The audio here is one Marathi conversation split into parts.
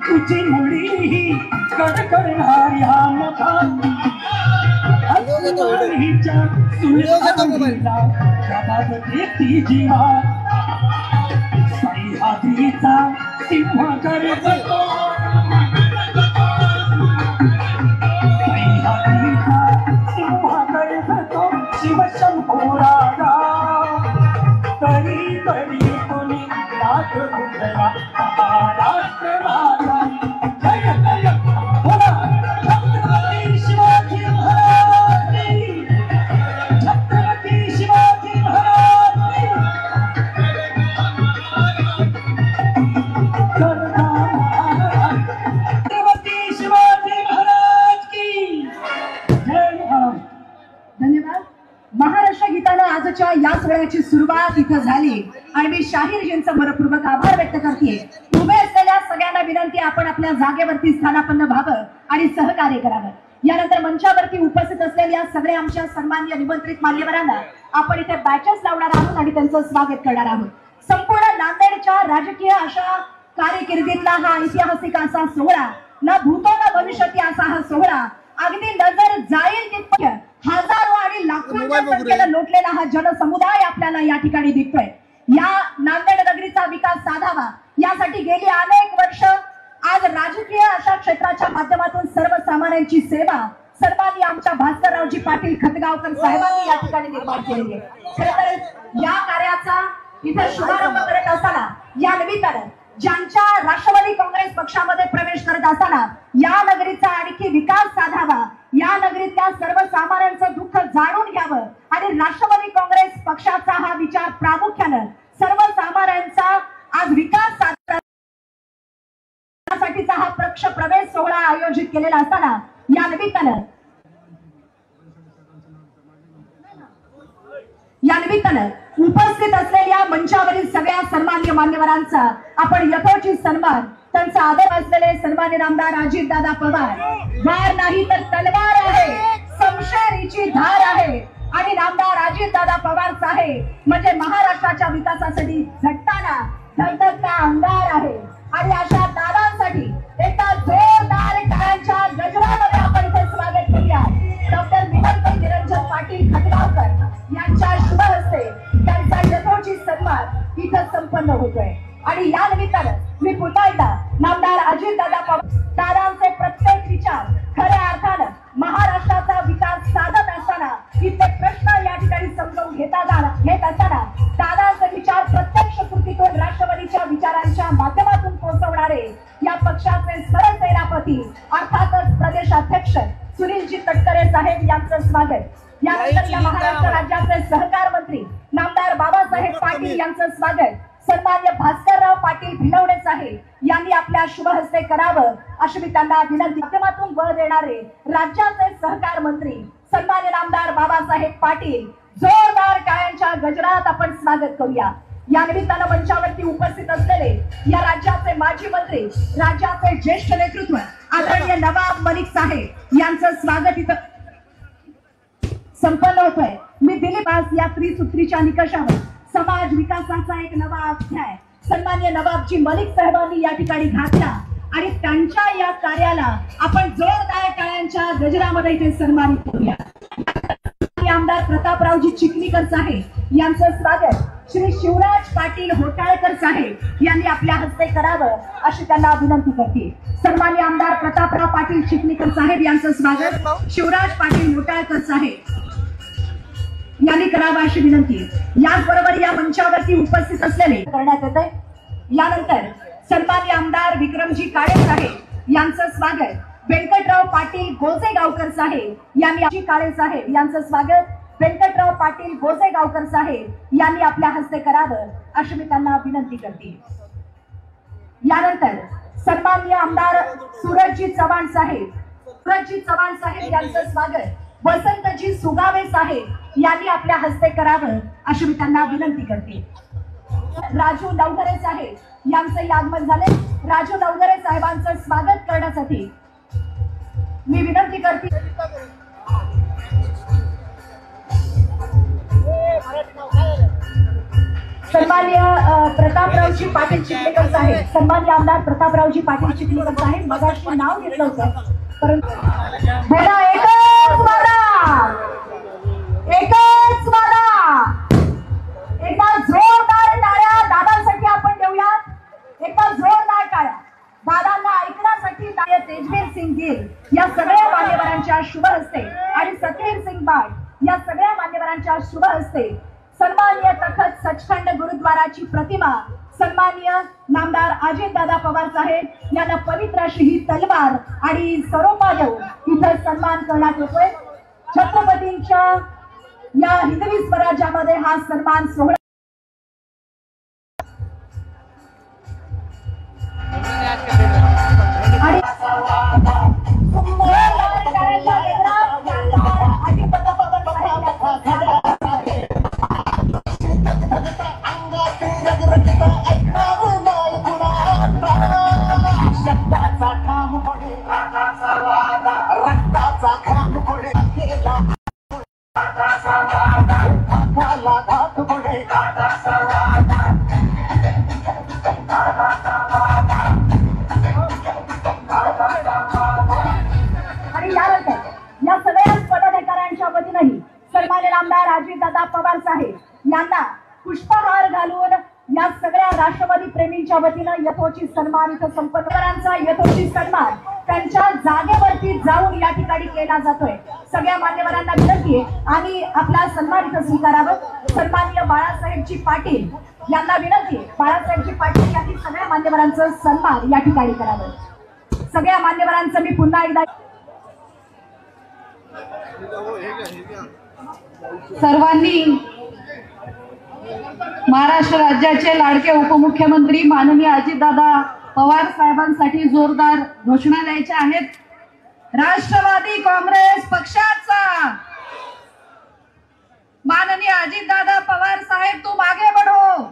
तुझी मुळी ही कडकडणाऱ्या मुखात हिच्या सुळसुळीला जबाब देती जीवा सह्याद्रीचा सिंह करतो सह्याद्रीचा सिंह करतो शिवशंभोराजा तरी तरी कोणी नाथ गुंजला महाराष्ट्र माझा जय जय बोला छत्रपती शिवाजी महाराज की छत्रपती शिवाजी महाराज छत्रपती शिवाजी महाराज की जय। धन्यवाद। महाराष्ट्र गीताला आजच्या या सोहळ्याची सुरुवात इथं झाली आणि मी शाहीरजींचा मनपूर्वक आभार व्यक्त करते। उभे असलेल्या सगळ्यांना विनंती आपण आपल्या जागेवरती स्थानापन्न व्हावं आणि सहकार्य करावं। यानंतर मंचावरती उपस्थित असलेल्या सगळ्या आमच्या सन्माननीय निमंत्रित मान्यवरांना आपण इथे बॅचेस लावणार आहोत आणि त्यांचं स्वागत करणार आहोत। संपूर्ण नांदेडच्या राजकीय अशा कारकिर्दीतला हा ऐतिहासिक असा सोहळा ना भूतो ना भविष्यती असा हा सोहळा अगदी नजर जाईल तितक्या हजारो आणि लाखोंच्या संख्येने लोटलेला हा जनसमुदाय आपल्याला या ठिकाणी दिसतोय। या नांदेड नगरीचा विकास साधावा यासाठी गेली अनेक वर्ष आज राजकीय अशा क्षेत्राच्या माध्यमातून सर्वसामान्यांची सेवा सन्माननीय आमच्या भास्कररावजी पाटील खतगावकर साहेबांनी या ठिकाणी निर्माण केलेली आहे। खरं तर या कार्याचा इथे शुभारंभ करत असताना या निमित्तानं ज्यांच्या राष्ट्रवादी काँग्रेस पक्षामध्ये प्रवेश करत असताना या नगरीचा आणखी विकास साधावा या नगरीतल्या सर्वसामान्यांचं दुःख जाणून घ्यावं आणि राष्ट्रवादी काँग्रेस पक्षाचा हा विचार प्रामुख्यानं सर्वसामान्यांचा आज विकास साधण्यासाठीचा हा पक्ष प्रवेश सोहळा आयोजित केलेला असताना या निमित्तानं उपस्थित असलेल्या मंचावरील सगळ्या सन्माननीय मान्यवरांचा आपण यथोचित सन्मान त्यांचा आदर असलेले सन्माननीय आमदार अजितदादा पवार वार नाही तर तलवार आहे समशेरीची धार आहे आणि आमदार अजितदादा पवार साहेब म्हणजे महाराष्ट्राच्या विकासासाठी झटताना धगधगता अंगार आहे आणि अशा दादांसाठी एका जोरदार टाळ्यांच्या गजरामध्ये आपण इथे स्वागत करूया। डॉक्टर निरंजन पाटील खतगावकर यांच्या शुभ हस्ते त्यांचा यथोचित सन्मान इथं संपन्न होतोय आणि या निमित्तानं मी पुन्हा एकदा नामदार अजितदादा पवार दादांचे प्रत्येक विचार खऱ्या अर्थानं महाराष्ट्राचा विकास साधत असताना इथे प्रश्न या ठिकाणी समजून घेत असताना दादांचे विचार प्रत्यक्ष कृतीतून राष्ट्रवादीच्या विचारांच्या माध्यमातून पोहोचवणारे या पक्षाचे सरसेनापती अर्थातच प्रदेशाध्यक्ष सुनीलजी तटकरे साहेब यांचं स्वागत। यानंतर या महाराष्ट्र राज्याचे सहकार मंत्री नामदार बाबासाहेब पाटील यांचं स्वागत सन्माननीय भास्करराव पाटील भिलवडे साहेब यांनी आपल्या शुभ हस्ते करावं अशी मी त्यांना विनंती। माध्यमातून बळ देणारे राज्याचे सहकार मंत्री सन्माननीय नामदार बाबासाहेब पाटील जोरदार टाळ्यांच्या गजरात आपण स्वागत करूया। या निमित्तानं मंचावरती उपस्थित असलेले या राज्याचे माजी मंत्री राज्याचे ज्येष्ठ नेतृत्व आदरणीय नवाब मलिक साहेब यांचं स्वागत इथं संपन्न होतोय। मी दिलीप आज या त्रिसूत्रीच्या निकषावर समाज विकासाचा एक नवा अध्याय सन्माननीय नवाबजी मलिक साहेबांनी या ठिकाणी घातला आणि त्यांच्या या कार्याला आपण जोरदार टाळ्यांच्या गजरामध्ये इथे सन्मानित करूया। आमदार प्रतापरावजी चिखलीकर साहेब यांचं स्वागत श्री शिवराज पाटील होटाळकर साहेब यांनी आपल्या हस्ते करावं अशी त्यांना विनंती करते। सन्माननीय आमदार प्रतापराव पाटील चिखलीकर साहेब यांचं स्वागत शिवराज पाटील होटाळकर साहेब यांनी करावं अशी विनंती। याचबरोबर या मंचावरती उपस्थित असलेले करण्यात येते। यानंतर सन्माननीय आमदार विक्रमजी काळे साहेब यांचं स्वागत व्यंकटराव पाटील गोसेगावकर साहेब यांनी काळे साहेब यांचं स्वागत व्यंकटराव पाटील गोसेगावकर साहेब यांनी आपल्या हस्ते करावं अशी मी त्यांना विनंती करते। यानंतर सन्माननीय आमदार सूरजजी चव्हाण साहेब यांचं स्वागत वसंतजी सुगावे साहेब यांनी आपल्या हस्ते करावं अशी मी त्यांना विनंती करते। राजू नवघरे साहेब यांचे आगमन झाले। राजू नवघरे साहेबांचं स्वागत करण्यासाठी मी विनंती करते। सन्मान्य प्रतापरावजी पाटील चिखलीकर साहेब, सन्मान्य आमदार प्रतापरावजी पाटील चिखलीकर साहेब मगाशी नाव घेतलं होतं, परंतु बोला एकच वादा, एकच वादा. एकदा जोरदार टाळ्या दादांसाठी आपण देऊयात, एकदा जोरदार टाळ्या दादांना ऐकण्यासाठी. तेजवीर सिंग गिल या सगळ्या मान्यवरांच्या शुभ हस्ते आणि सतेर सिंग बाग या सगळ्या मान्यवरांच्या शुभ हस्ते सन्मान्य तखत सचखंड गुरुद्वाराची प्रतिमा सन्मान्य नामदार अजितदादा पवार साहेब यांना पवित्र अशी ही तलवार आणि सरोपा देऊन इथं सन्मान करण्यात येतोय. छत्रपतींच्या या हिंदवी स्वराज्यामध्ये हा सन्मान सोहळा आणि या सगळ्या पदाधिकाऱ्यांच्या वतीनंही सन्मान्य नामदार अजितदादा पवार साहेब यांना पुष्पहार घालून या सगळ्या राष्ट्रवादी प्रेमींच्या वतीनं यथोचित सन्मान इथं संपन्नकरांचा यथोचित सन्मान त्यांच्या जागेवरती जाऊन या ठिकाणी केला जातोय. सगळ्या मान्यवरांना विनंती आहे आणि आपला सन्मान इथं स्वीकारावं. सन्माननीय बाळासाहेबजी पाटील यांना विनंती आहे, बाळासाहेबजी पाटील यांनी सगळ्या मान्यवरांचं सन्मान या ठिकाणी करावं. सगळ्या मान्यवरांचं मी पुन्हा एकदा सर्वांनी महाराष्ट्र राज्याचे लाडके उपमुख्यमंत्री माननीय अजितदादा पवार साहेबांसाठी जोरदार घोषणा द्यायच्या आहेत. राष्ट्रवादी काँग्रेस पक्षाचा माननीय अजितदादा पवार साहेब तुम आगे बढ़ो.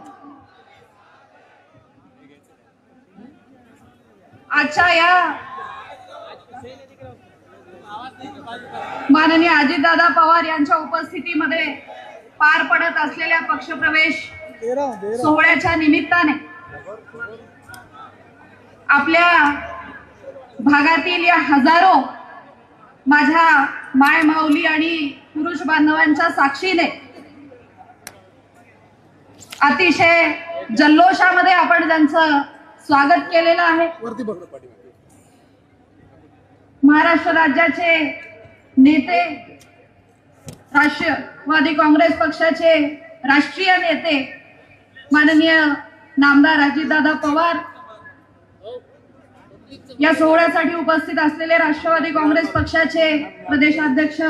आजच्या या माननीय अजितदादा पवार यांच्या उपस्थितीमध्ये पार पडत असलेल्या पक्षप्रवेश सोहळ्याच्या निमित्ताने आपल्या भागातील या हजारो माझ्या माय माऊली आणि पुरुष बांधवांच्या साक्षीने अतिशय जल्लोषामध्ये आपण त्यांचं स्वागत केलेलं आहे. महाराष्ट्र राज्याचे नेते, राष्ट्रवादी काँग्रेस पक्षाचे राष्ट्रीय नेते माननीय नामदार अजितदादा पवार, या सोहळ्यासाठी उपस्थित असलेले राष्ट्रवादी काँग्रेस पक्षाचे प्रदेशाध्यक्ष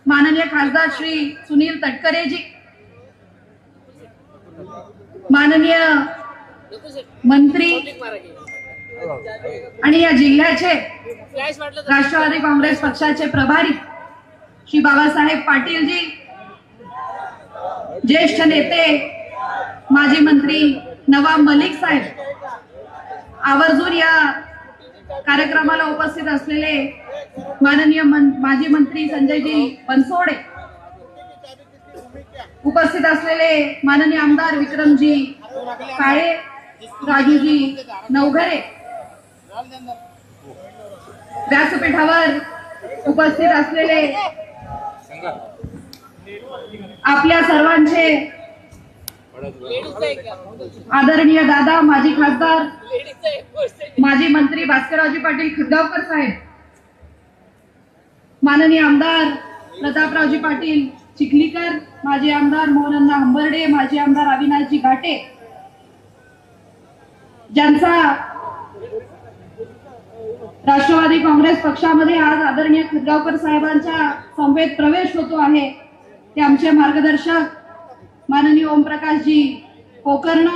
माननीय खासदार श्री सुनील तटकरेजी, माननीय मंत्री आणि या जिल्ह्याचे राष्ट्रवादी काँग्रेस पक्षाचे प्रभारी श्री बाबासाहेब पाटीलजी, ज्येष्ठ नेते माजी मंत्री नवाब मलिक साहेब, आवर्जून या कार्यक्रमाला उपस्थित असलेले माननीय माजी मंत्री संजयजी बनसोडे, उपस्थित असलेले माननीय आमदार विक्रमजी काळे, राजूजी नवघरे, व्यासपीठावर उपस्थित असलेले आपल्या सर्वांचे आदरणीय दादा माजी खासदार माजी मंत्री भास्कररावजी पाटील खतगावकर साहेब, माननीय आमदार प्रतापरावजी पाटील चिखलीकर, माजी आमदार मोहनअण्णा हंबर्डे, माजी आमदार अविनाशजी घाटे, ज्यांचा राष्ट्रवादी काँग्रेस पक्षामध्ये आज आदरणीय खतगावकर साहेबांच्या समवेत प्रवेश होतो आहे, ते आमचे मार्गदर्शक माननीय ओमप्रकाशजी कोकर्ण,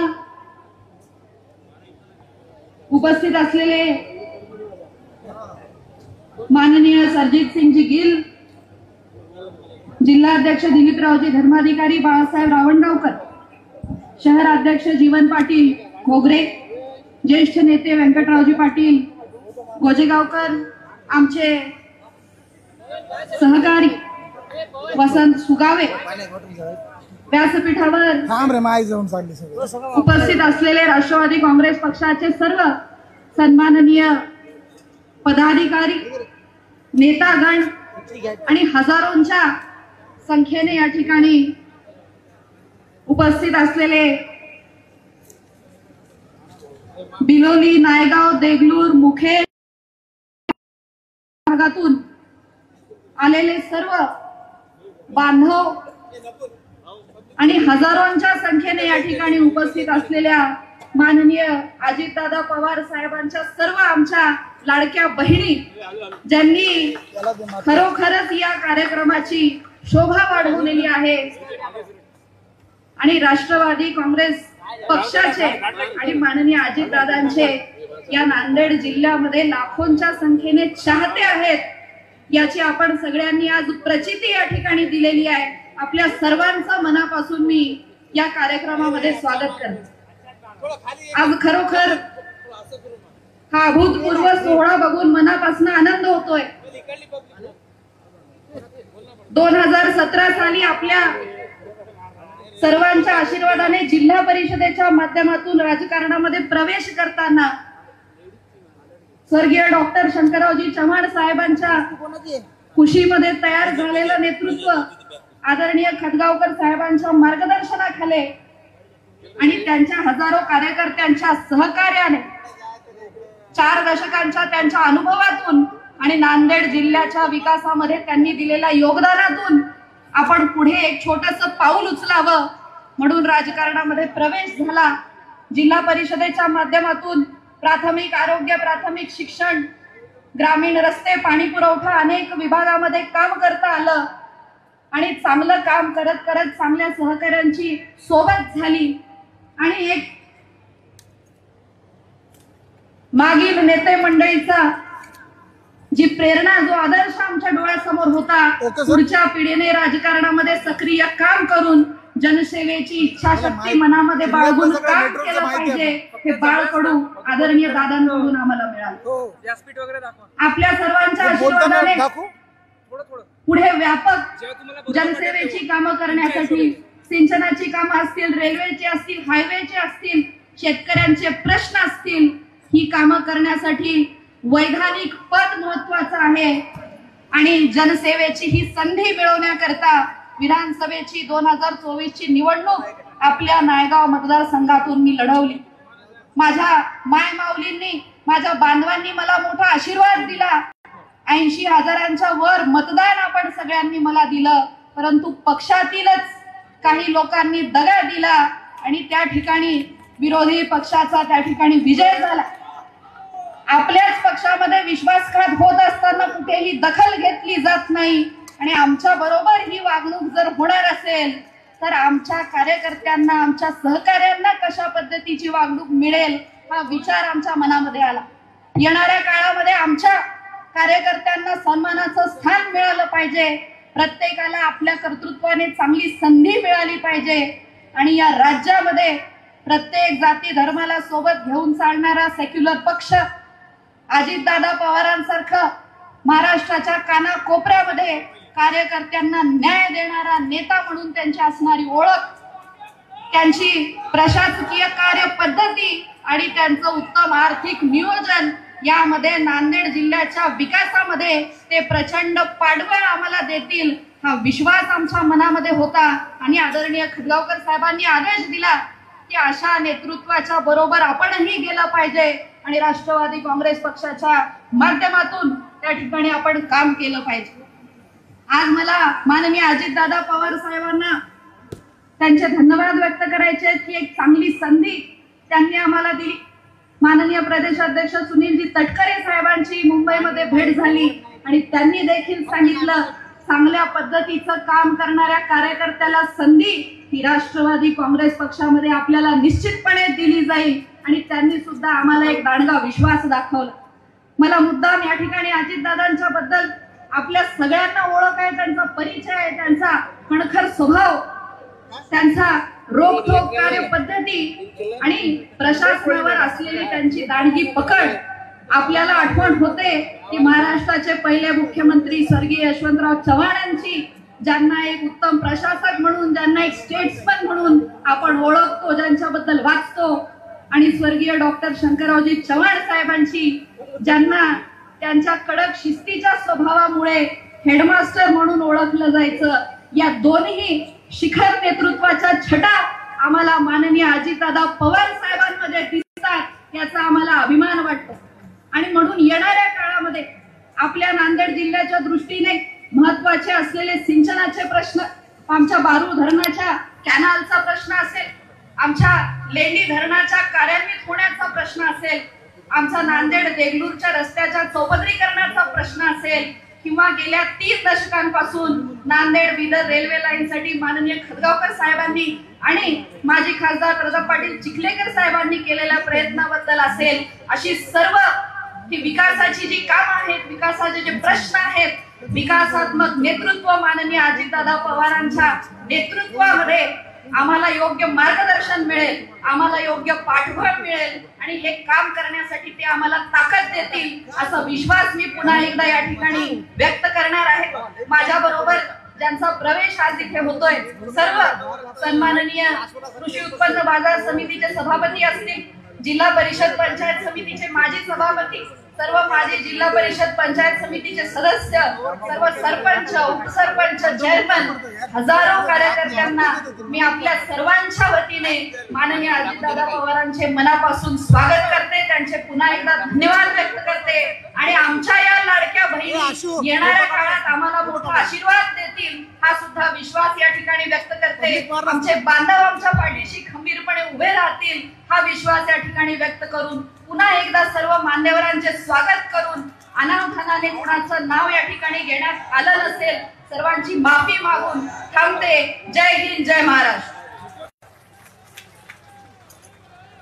उपस्थित असलेले माननीय सरजित सिंगजी गिल, जिल्हाध्यक्ष दिलीपरावजी धर्माधिकारी बाळासाहेब रावणगावकर, शहर अध्यक्ष जीवन पाटील घोगरे, ज्येष्ठ नेते व्यंकटरावजी पाटील गोजेगावकर, आमचे सहकारी वसंत सुगावे, व्यासपीठावर थांब रे माय जाऊन चालली सगळं उपस्थित असलेले राष्ट्रवादी काँग्रेस पक्षाचे सर्व सन्माननीय पदाधिकारी, नेतागण आणि हजारोंच्या संख्येने या ठिकाणी उपस्थित असलेले बिलोली, नायगाव, देगलूर, मुखेड भागातून आलेले सर्व बांधव आणि हजारोंच्या संख्येने या ठिकाणी उपस्थित असलेल्या माननीय अजितदादा पवार साहेबांच्या सर्व आमच्या लाडक्या बहिणी, ज्यांनी खरोखरच या कार्यक्रमाची शोभा वाढवलेली आहे आणि राष्ट्रवादी काँग्रेस पक्षाचे आणि माननीय अजितदादांचे या नांदेड जिल्ह्यामध्ये लाखोंच्या संख्येने चाहते आहेत, याची आपण सगळ्यांनी आज प्रचिती या ठिकाणी दिलेली आहे. आपल्या सर्वांचं मनापासून मी या कार्यक्रमामध्ये स्वागत करते. आज खरोखर हा अभूतपूर्व सोहळा बघून मनापासून आनंद होतोय. 2017 साली आपल्या सर्वांच्या आशीर्वादाने जिल्हा परिषदेच्या माध्यमातून राजकारणामध्ये प्रवेश करताना स्वर्गीय डॉक्टर शंकररावजी चव्हाण साहेबांच्या खुशीमध्ये तयार झालेलं नेतृत्व आदरणीय खटगावकर साहेबांच्या मार्गदर्शनाखाली आणि त्यांच्या हजारो कार्यकर्त्यांच्या सहकार्याने 4 दशकांच्या त्यांच्या अनुभवातून आणि नांदेड जिल्ह्याच्या विकासामध्ये त्यांनी दिलेल्या योगदानातून आपण पुढे एक छोटंसं पाऊल उचलावं म्हणून राजकारणामध्ये प्रवेश झाला. जिल्हा परिषदेच्या माध्यमातून प्राथमिक आरोग्य, प्राथमिक शिक्षण, ग्रामीण रस्ते, पाणी पुरवठा अनेक विभागामध्ये काम करता आलं आणि चांगलं काम करत करत चांगल्या सहकार्यांची सोबत झाली आणि एक मागील नेते मंडळीचा जी प्रेरणा, जो आदर्श आमच्या डोळ्यासमोर होता, पुढच्या पिढीने राजकारणामध्ये सक्रिय काम करून जनसेवेची इच्छाशक्ती मनामध्ये बाळगून काम केलं पाहिजे, हे बाळकडू आदरणीय दादांकडून आम्हाला मिळालं. आपल्या सर्वांच्या आशीर्वादाने पुढे व्यापक जनसेवेची कामं करण्यासाठी, सिंचनाची कामं असतील, रेल्वेची असतील, हायवेचे असतील, शेतकऱ्यांचे प्रश्न असतील, ही कामं करण्यासाठी वैधानिक पद महत्वाचं आहे आणि जनसेवेची ही संधी मिळवण्याकरता विधानसभेची 2024 ची निवडणूक आपल्या नायगाव मतदारसंघातून मी लढवली. माझ्या माय माऊलींनी, माझ्या बांधवांनी मला मोठा आशीर्वाद दिला. 80,000च्या वर मतदान आपण सगळ्यांनी मला दिलं, परंतु पक्षातीलच काही लोकांनी दगा दिला आणि त्या ठिकाणी विरोधी पक्षाचा त्या ठिकाणी विजय झाला. आपल्याच पक्षामध्ये विश्वासघात होत असताना कुठेही दखल घेतली जात नाही आणि आमच्या बरोबर ही वागणूक जर होणार असेल तर आमच्या कार्यकर्त्यांना, आमच्या सहकार्यांना कशा पद्धतीची वागणूक मिळेल हा विचार आमच्या मनामध्ये आला. येणाऱ्या काळामध्ये आमच्या कार्यकर्त्यांना सन्मानाचं स्थान मिळालं पाहिजे, प्रत्येकाला आपल्या कर्तृत्वाने चांगली संधी मिळाली पाहिजे आणि या राज्यामध्ये प्रत्येक जाती धर्माला सोबत घेऊन चालणारा सेक्युलर पक्ष, अजितदादा पवारांसारखं महाराष्ट्राच्या कानाकोपऱ्यामध्ये कार्यकर्त्यांना न्याय देणारा नेता म्हणून त्यांची असणारी ओळख, त्यांची प्रशासकीय कार्यपद्धती आणि त्यांचं उत्तम आर्थिक नियोजन यामध्ये नांदेड जिल्ह्याच्या विकासामध्ये ते प्रचंड पाठबळ आम्हाला देतील हा विश्वास आमच्या मनामध्ये होता आणि आदरणीय खटगावकर साहेबांनी आदेश दिला की अशा नेतृत्वाच्या बरोबर आपणही गेलं पाहिजे आणि राष्ट्रवादी काँग्रेस पक्षाच्या माध्यमातून त्या ठिकाणी आपण काम केलं पाहिजे. आज मला माननीय अजितदादा पवार साहेबांना त्यांचे धन्यवाद व्यक्त करायचे की एक चांगली संधी त्यांनी आम्हाला दिली. माननीय प्रदेशाध्यक्ष सुनीलजी तटकरे साहेबांची मुंबईमध्ये भेट झाली आणि त्यांनी देखील सांगितलं चांगल्या पद्धतीचं काम करणाऱ्या कार्यकर्त्याला संधी ही राष्ट्रवादी काँग्रेस पक्षामध्ये आपल्याला निश्चितपणे दिली जाईल आणि त्यांनी सुद्धा आम्हाला एक दांडगा विश्वास दाखवला. मला मुद्दाम या ठिकाणी अजितदादांच्या बद्दल आपल्या सगळ्यांना ओळख आहे, त्यांचा परिचय आहे, त्यांचा खणखर स्वभाव, त्यांचा रोखोक कार्यपद्धती आणि प्रशासनावर असलेली त्यांची दांडगी पकड आपल्याला आठवण होते की महाराष्ट्राचे पहिले मुख्यमंत्री स्वर्गीय यशवंतराव चव्हाणांची ज्यांना एक उत्तम प्रशासक म्हणून, ज्यांना एक स्टेट्समन म्हणून आपण ओळखतो, ज्यांच्याबद्दल वाचतो, आणि स्वर्गीय डॉक्टर शंकररावजी चव्हाण साहेबांची, ज्यांना त्यांच्या कडक शिस्तीच्या स्वभावामुळे हेडमास्टर म्हणून ओळखलं जायचं, या दोन्ही शिखर नेतृत्वाच्या छटा आम्हाला माननीय अजितदादा पवार साहेबांमध्ये दिसतात, याचा आम्हाला अभिमान वाटतो. आणि म्हणून येणाऱ्या काळामध्ये आपल्या नांदेड जिल्ह्याच्या दृष्टीने महत्वाचे असलेले सिंचनाचे प्रश्न, आमच्या बारू धरणाच्या कॅनालचा प्रश्न असेल, आमच्या लेंडी धरणाच्या कार्यान्वित होण्याचा प्रश्न असेल, आमचा नांदेड देगलूरच्या रस्त्याच्या चौपदरीकरणाचा प्रश्न असेल, किंवा गेल्या 3 दशकांपासून नांदेड बिदर रेल्वे लाईनसाठी माननीय खतगावकर साहेबांनी आणि माजी खासदार प्रताप पाटील चिखलेकर साहेबांनी केलेल्या प्रयत्नाबद्दल असेल, अशी सर्व ही विकासाची जी काम आहेत, विकासाचे जे प्रश्न आहेत, विकासात्मक नेतृत्व माननीय अजितदादा पवारांच्या नेतृत्वामध्ये आम्हाला योग्य मार्गदर्शन मिळेल, आम्हाला योग्य पाठबळ मिळेल आणि हे काम करण्यासाठी ते आम्हाला ताकद देतील, असा विश्वास मी पुन्हा एकदा या ठिकाणी व्यक्त करणार आहे. माझ्या बरोबर ज्यांचा प्रवेश आज इथे होतोय, सर्व सन्माननीय कृषी उत्पन्न बाजार समितीचे सभापती असतील, जिल्हा परिषद पंचायत समितीचे माजी सभापती, सर्व माजी जिल्हा परिषद पंचायत समितीचे सदस्य, सर्व सरपंच, उपसरपंच, चेअरमन, हजारो कार्यकर्त्यांना मी आपल्या सर्वांच्या वतीने माननीय अजितदादा पवारांचे मनापासून स्वागत करते, त्यांचे पुन्हा एकदा धन्यवाद व्यक्त करते आणि आमच्या या लाडक्या बहिणी येणाऱ्या काळात आम्हाला मोठा आशीर्वाद देतील, हा सुद्धा विश्वास या ठिकाणी व्यक्त करते. आमचे बांधव आमच्या पाठीशी खंबीरपणे उभे राहतील, हा विश्वास या ठिकाणी व्यक्त करून पुन्हा एकदा सर्व मान्यवरांचे स्वागत करून, अनावधानाने कोणाचं नाव या ठिकाणी घेण्यात आलं नसेल, सर्वांची माफी मागून थांबते. जय हिंद, जय महाराष्ट्र.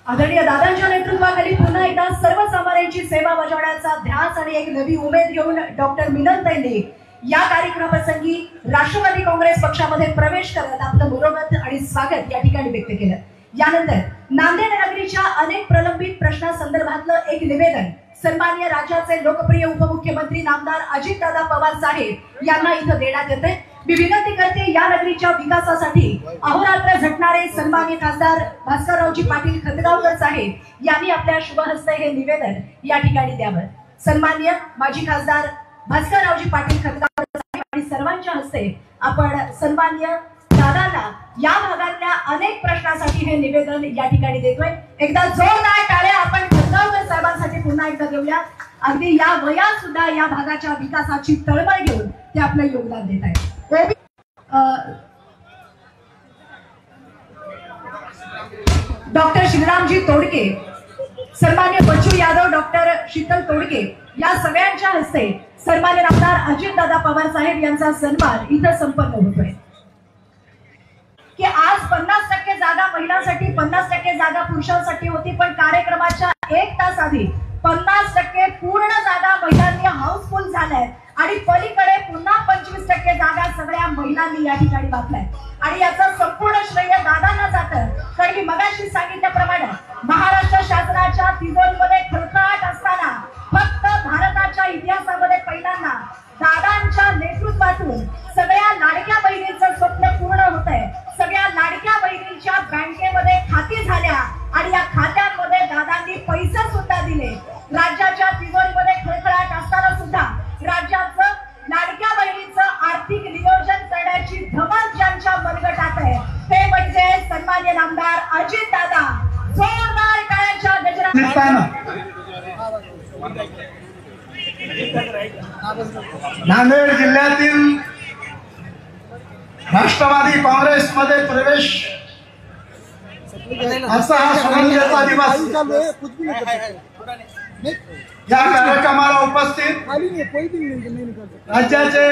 आदरणीय दादांच्या नेतृत्वाखाली पुन्हा एकदा सर्वसामान्यांची सेवा बजावण्याचा ध्यास आणि एक नवी उमेद घेऊन डॉक्टर मिनलताईंनी या कार्यक्रमाप्रसंगी राष्ट्रवादी काँग्रेस पक्षामध्ये प्रवेश करत आपलं मनोगत आणि स्वागत या ठिकाणी व्यक्त केलं. यानंतर नांदेड नगरीच्या अनेक प्रलंबित प्रश्नांसंदर्भातलं एक निवेदन सन्माननीय राज्याचे लोकप्रिय उपमुख्यमंत्री नामदार अजितदादा पवार साहेब यांना इथं देण्यात येते. मी विनंती करते, या नगरीच्या विकासासाठी अहोरात्र झटणारे सन्माननीय खासदार भास्कररावजी पाटील खतगावकर साहेब यांनी आपल्या शुभ हस्ते हे निवेदन या ठिकाणी द्यावं. सन्माननीय माजी खासदार भास्कररावजी पाटील खतगावकर साहेब आणि सर्वांच्या हस्ते आपण सन्माननीय दादांना या भागातल्या अनेक प्रश्नासाठी हे निवेदन या ठिकाणी देतोय. एकदा जोरदार टाळ्या आपण खतगावकर साहेबांसाठी पुन्हा एकदा देऊया. अगदी या वयात सुद्धा या भागाच्या विकासाची तळमळ घेऊन ते आपलं योगदान देत आहेत. डॉक्टर श्रीरामजी तोडके, सन्मान्य बच्चू यादव, डॉक्टर शीतल तोडके या सगळ्यांच्या हस्ते सन्मान्य नामदार अजितदादा पवार साहेब यांचा सन्मान इथं संपन्न होतोय. की आज 50% जागा महिलांसाठी, 50% जागा पुरुषांसाठी होती, पण कार्यक्रमाच्या 1 तास आधी 50% पूर्ण जागा महिलांनी हाऊसफुल झाल्यात आणि पलीकडे पुन्हा 25% जागा सगळ्या महिलांनी या ठिकाणी बांधल्यात. आणि याचं संपूर्ण श्रेय दादांना जातं, कारण मी मगाशी सांगितल्याप्रमाणे महाराष्ट्र शासनाच्या तिजोरीमध्ये खळखळाट असताना फक्त भारताच्या इतिहासामध्ये पहिल्यांदा दादांच्या नेतृत्वातून सगळ्या लाडक्या बहिणींचं स्वप्न पूर्ण होत आहे. सगळ्या लाडक्या बहिणींच्या बँकेमध्ये खाती झाल्या आणि या खात्यांमध्ये दादांनी पैसे सुद्धा दिले. राज्याच्या तिजोरीमध्ये खळखळाट असताना सुद्धा राज्याचं लाडक्या बहिणींचं आर्थिक नियोजन करण्याची धमक ज्यांच्या मनगटात आहे ते म्हणजे सन्मान्य नामदार अजितदादा. जोरदार टाळ्यांच्या गजरात नांदेड जिल्ह्यातील राष्ट्रवादी काँग्रेसमध्ये प्रवेश असा हा सुगंधाचा दिवस. या कार्यक्रमाला उपस्थित राज्याचे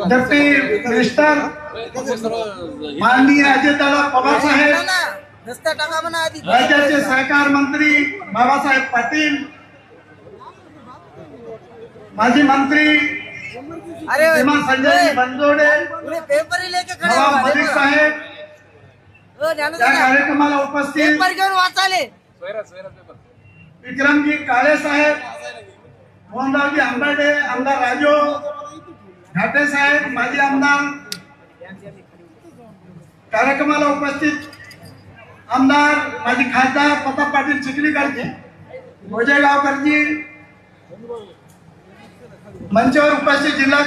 डेप्युटी मिनिस्टर माननीय अजितदादा पवार साहेब, राज्याचे सहकार मंत्री बाबासाहेब पाटील, माजी मंत्री श्रीमान संजय बनसोडे, नवाब मलिक साहेब या कार्यक्रमाला उपस्थित विक्रमजी काळे साहेब, मोहनरावजी आंबर्डे, आमदार राजू घाटे साहेब माजी आमदार, कार्यक्रमाला उपस्थित आमदार माजी खासदार प्रताप पाटील चिखलीकरजी, भोजेगावकरजी, मंचावर उपस्थित जिल्हा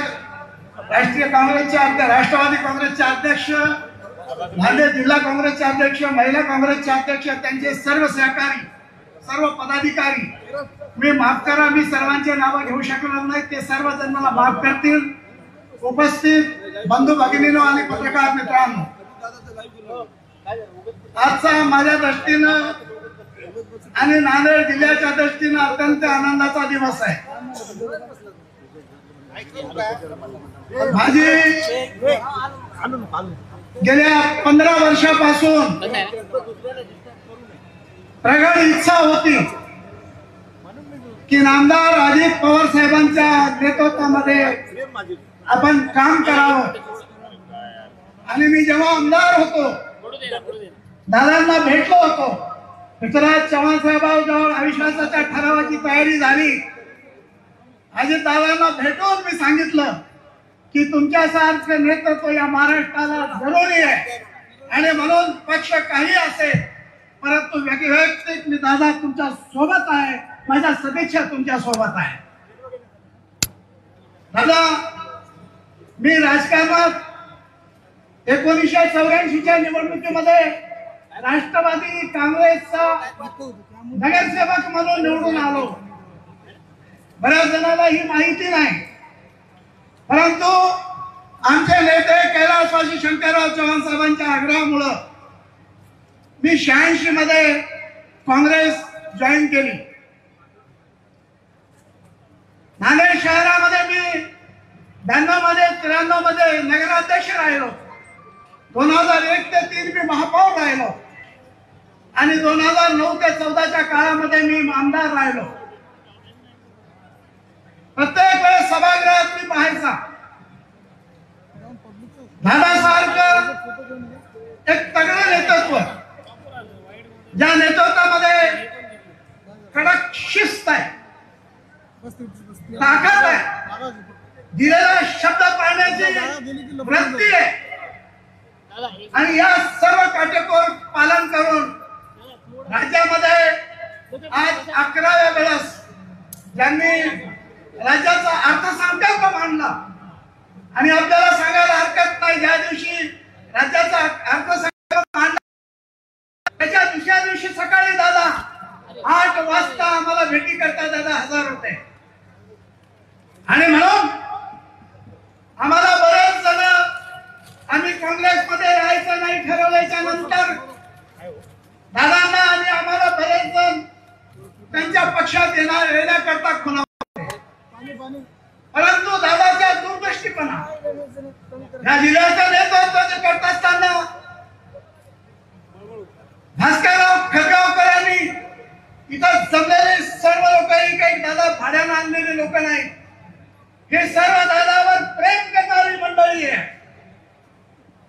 राष्ट्रीय काँग्रेसचे राष्ट्रवादी काँग्रेसचे अध्यक्ष, नांदेड जिल्हा काँग्रेसचे अध्यक्ष, महिला काँग्रेसचे अध्यक्ष, त्यांचे सर्व सहकारी, सर्व पदाधिकारी, मी माफ करा, मी सर्वांचे नाव घेऊ शकणार नाही, ते सर्वजण मला माफ करतील. उपस्थित बंधू भगिनींनो आणि पत्रकार मित्रांनो, आजचा माझ्या दृष्टीनं आणि नांदेड जिल्ह्याच्या दृष्टीनं अत्यंत आनंदाचा दिवस आहे. माझी गेल्या 15 वर्षापासून प्रगड इच्छा होती की नामदार अजित पवार साहेबांच्या नेतृत्वामध्ये आपण काम करावं. आणि मी जेव्हा आमदार होतो, दादांना भेटलो होतो, पृथ्वीराज चव्हाण साहेबांजवळ अविश्वासाच्या ठरावाची तयारी झाली. अजित दादांना भेटून मी सांगितलं की तुमच्यासारखं नेतृत्व या महाराष्ट्राला जरुरी आहे, आणि म्हणून पक्ष काही असेल परंतु वैयक्तिक मी दादा तुमच्या सोबत आहे, माझ्या सदिच्छा तुमच्या सोबत आहे. दादा, मी राजकारणात 1984च्या निवडणुकीमध्ये राष्ट्रवादी काँग्रेसचा नगरसेवक म्हणून निवडून आलो. बऱ्याच जणांना ही माहिती नाही, परंतु आमचे नेते कैलासवासी शंकरराव चव्हाण साहेबांच्या आग्रहामुळे मी 86 मध्ये काँग्रेस जॉईन केली. नांदेड शहरामध्ये मी 92 मध्ये 93 मध्ये नगराध्यक्ष राहिलो. 2001 ते 3 मी महापौर राहिलो, आणि 2009 ते 14च्या काळामध्ये मी आमदार राहिलो. प्रत्येक वेळेस सभागृहात मी पाहायचा, दादासारखं एक तगडं नेतृत्व, ज्या नेतृत्वामध्ये कडक शिस्त आहे, ताकद आहे, दिलेला शब्द पाळण्याची वृत्ती आहे, आणि या सर्व काटेकोर पालन करून राज्यामध्ये आज 11व्या वेळेस ज्यांनी राज्याचा अर्थसंकल्प मांडला, आणि आपल्याला सांगायला हरकत नाही, ज्या दिवशी राज्याचा अर्थसंकल्प मांडला त्याच्या दुसऱ्या दिवशी सकाळी दादा 8 वाजता आम्हाला भेटी करता दादा हजर होते. आणि म्हणून आम्हाला बरेच जण आम्ही काँग्रेसमध्ये राहायचं नाही ठरवल्याच्या नंतर दादांना आणि आम्हाला बरेच जण त्यांच्या पक्षात येण्याकरता खुणा, परंतु दादाच्या दूरदृष्टीपणा या जिल्ह्याचं नेतृत्व करत असताना भास्करराव खडगावकरांनी इथं जमलेले सर्व लोक, काही दादा भाड्यानं आणलेले लोक नाही, हे सर्व दादावर प्रेम करणारी मंडळी आहे.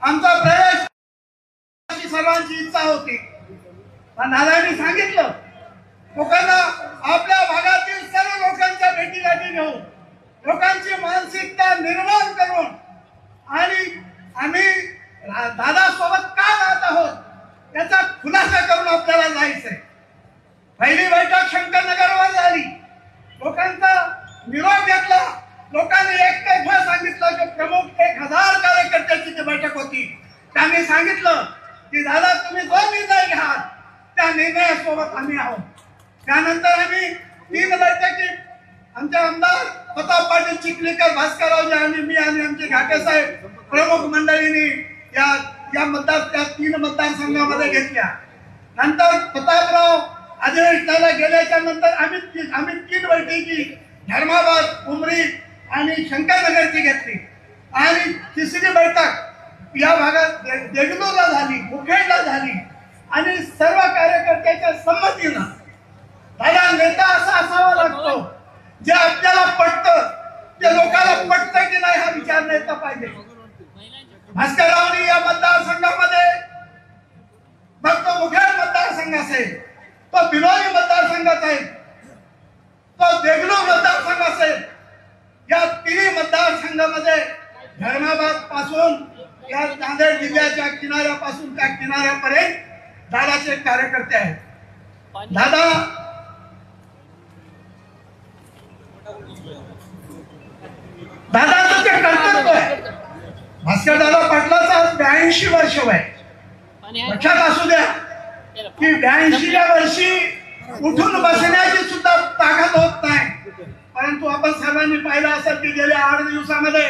आमचा प्रवेश सर्वांची इच्छा होती, पण दादांनी सांगितलं लोकांना आपल्या भागातील सर्व लोकांच्या भेटीगाठी घेऊन लोकांची मानसिकता निर्माण करून, आणि आम्ही दादा सोबत का राहत आहोत याचा खुलासा करून आपल्याला जायचंय. पहिली बैठक शंकरनगरवर झाली, लोकांचा निरोप घेतला, लोकांनी एकतर्फा सांगितलं की प्रमुख 1000 कार्यकर्त्यांची ती बैठक होती. त्यांनी सांगितलं की दादा तुम्ही जो निर्णय घ्याल त्या निर्णयासोबत आम्ही आहोत. त्यानंतर आम्ही 3 बैठकी आमचे आमदार प्रताप पाटील चिखलीकर, भास्कररावजी आणि मी आणि आमचे घाटे साहेब प्रमुख मंडळींनी या 3 मतदारसंघामध्ये घेतल्या. नंतर प्रतापराव अधिवेशनाला गेल्याच्या नंतर आम्ही 3 बैठकी धर्माबाद, उमरी आणि शंकरनगरची घेतली, आणि तिसरी बैठक या भागात देगलूरला झाली, मुखेडला झाली, आणि सर्व कार्यकर्त्याच्या संमतीनं दादा नेता असा असावा लागतो जे आपल्याला पटतं, ते लोकांना पटतं की नाही हा विचार नेता पाहिजे. भास्कररावनी या मतदारसंघामध्ये मग तो मुखेड मतदारसंघ असेल, तो बिलोली मतदारसंघात आहे, तो देगलूर मतदारसंघ असेल, या 3 मतदारसंघामध्ये जिल्ह्याच्या किनाऱ्यापासून त्या किनाऱ्यापर्यंत दादाचे कार्यकर्ते आहेत. दादाचं ते कर्तव्य आहे. भास्करदादा पाटलाचं आज 82 वर्ष वय. लक्षात असू द्या की 82व्या वर्षी उठून बसण्याची सुद्धा ताकद होत नाही. परंतु आपण सर्वांनी पाहिलं असेल की गेल्या 8 दिवसामध्ये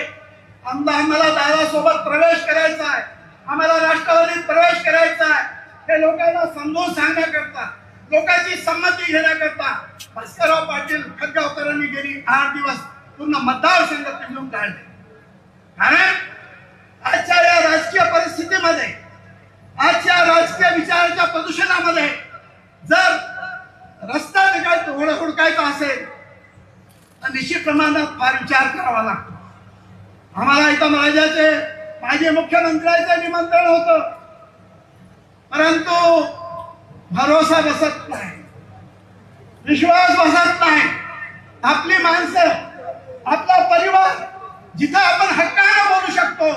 आम्हाला दादासोबत प्रवेश करायचा आहे, आम्हाला राष्ट्रवादीत प्रवेश करायचा आहे, हे लोकांना समजून सांगण्याकरता, लोकांची संमती घेण्याकरता भास्करराव पाटील खतगावकरांनी गेली 8 दिवस पूर्ण मतदारसंघ पिंजून काढले. कारण आजच्या या राजकीय परिस्थितीमध्ये, आजच्या राजकीय विचाराच्या प्रदूषणामध्ये जर रस्ता हुडकायचा असेल तर निश्चित प्रमाणात फार विचार करावा लागतो. आम्हाला इथं राज्याचे माजी मुख्यमंत्र्यांचं निमंत्रण होतं, परंतु भरोसा बसत नाही, विश्वास बसत नाही. आपली माणसं, आपला परिवार जिथं आपण हक्काने बोलू शकतो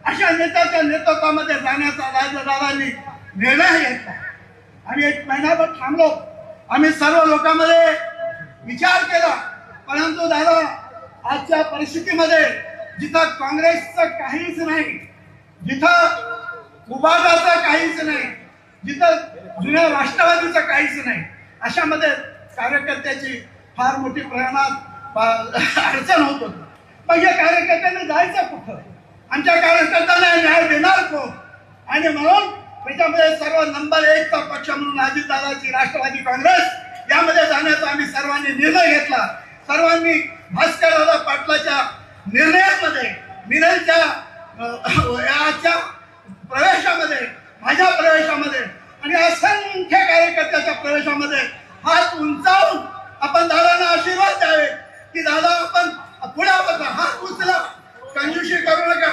अशा नेत्याच्या नेतृत्वामध्ये जाण्याचा दादांनी निर्णय घेतला. आम्ही 1 महिनाभर थांबलो, आम्ही सर्व लोकांमध्ये विचार केला. परंतु दादा आजच्या परिस्थितीमध्ये जिथं काँग्रेसचं काहीच नाही, जिथं उभाटाचं काहीच नाही, जिथं जुन्या राष्ट्रवादीचं काहीच नाही, अशामध्ये कार्यकर्त्याची फार मोठी प्रमाणात अडचण होत होती. मग या कार्यकर्त्यांनी जायचं कुठं? आमच्या कार्यकर्त्यांना न्याय देणार कोण? आणि म्हणून त्याच्यामध्ये सर्व नंबर 1 चा पक्ष म्हणून अजितदादाची राष्ट्रवादी काँग्रेस यामध्ये जाण्याचा आम्ही सर्वांनी निर्णय घेतला. सर्वांनी भास्करदादा पाटलाच्या निर्णयामध्ये, मिनलच्या याच्या प्रवेशामध्ये, माझ्या प्रवेशामध्ये आणि असंख्य कार्यकर्त्याच्या प्रवेशामध्ये हात उंचावून आपण दादांना आशीर्वाद द्यावे की दादा आपण पुढे बघा, हात उचला, कंजूशी करू नका,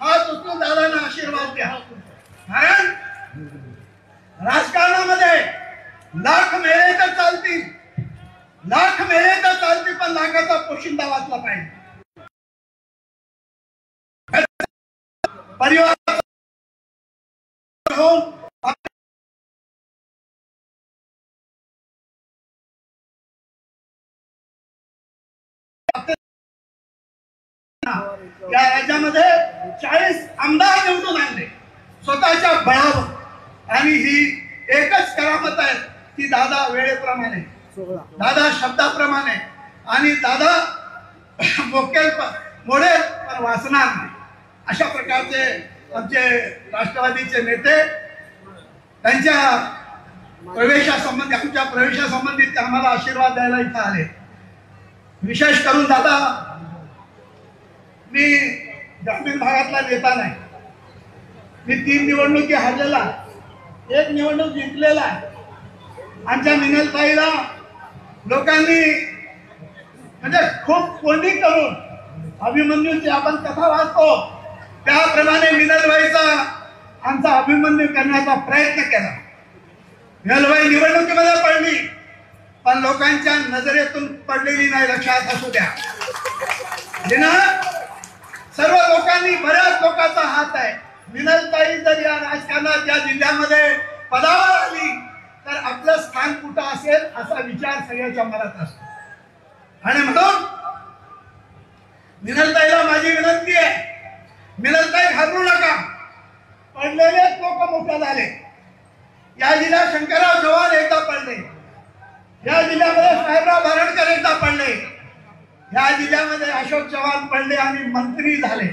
हात उचलून दादांना आशीर्वाद द्या. कारण राजकारणामध्ये लाख मेले तर चालतील, लाख मेले तर चालतील, पण लाखाचा पोशिंदा वाचला पाहिजे. परिवार या राज्यामध्ये 40 आमदार निवडून आणले स्वतःच्या बळावर. आणि ही एकच करामत आहे की दादा वेळेप्रमाणे, दादा शब्दाप्रमाणे आणि दादा मोडेल पण वाचणार नाही. अशा प्रकारचे आमचे राष्ट्रवादीचे नेते त्यांच्या प्रवेशासंबंधी, आमच्या प्रवेशासंबंधी ते आम्हाला आशीर्वाद द्यायला इथं आले. विशेष करून दादा, मी ग्रामीण भागातला नेता नाही, मी 3 निवडणुकी हरलेला, 1 निवडणूक जिंकलेला. आमच्या मिनलताईला लोकांनी म्हणजे खूप कोंडी करून, अभिमन्यूची आपण कथा वाचतो त्याप्रमाणे मिनलबाईचा आमचा अभिमन्यू करण्याचा प्रयत्न केला. मिनलबाई निवडणुकीमध्ये पडली, पण लोकांच्या नजरेतून पडलेली नाही, लक्षात असू द्या. सर्व लोकांनी, बऱ्याच लोकांचा हात आहे. मिनलताई जर या राजकारणात या जिल्ह्यामध्ये पदावर आली तर आपलं स्थान कुठं असेल असा विचार सगळ्याच्या मनात असतो. आणि म्हणून मिनलताईला माझी विनंती आहे, मिनलताई घाबरू नका. पडलेलेच लोक मोठे झाले. या जिल्ह्यात शंकरराव चव्हाण एकदा पडले, या जिल्ह्यामध्ये साहेबराव बारडकर एकदा पडले, या जिल्ह्यामध्ये अशोक चव्हाण पडले आणि मंत्री झाले,